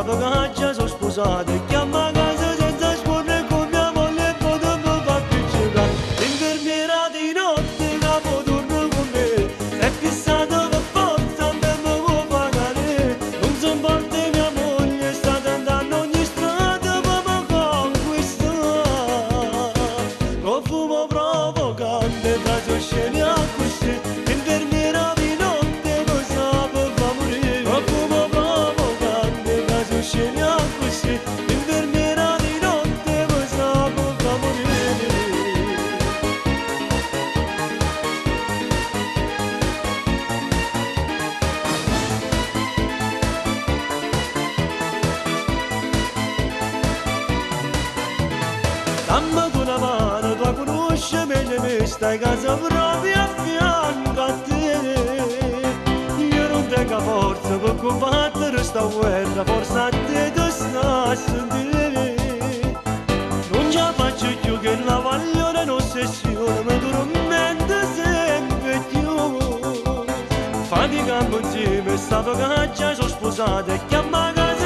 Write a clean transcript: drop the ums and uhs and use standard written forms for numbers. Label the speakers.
Speaker 1: stava caccia sono sposate, chiama a casa senza sporre con mia moglie e poi dopo fa più giocare. L'infermiera di notte capo torna con me, è fissata per forza, me lo può pagare. Non son forte mia moglie, sta tentando ogni strada per mi conquistare. Con fumo provocante, tra i sceni a così, l'infermiera di notte lo sa per fa morire. Con fumo provocante, tra i sceni a così, l'infermiera di notte lo sa per fa morire. Dammi tu una mano, tu la conosci meglio me, stai a casa proprio a fianco a te. Io non tengo forza per combattere sta guerra, forse a te ti sta a sentire. Non ce la faccio più che la voglio un'ossessione, mi tormenta sempre più. Faticammo insieme, sta vacanza sono sposata e chiama a casa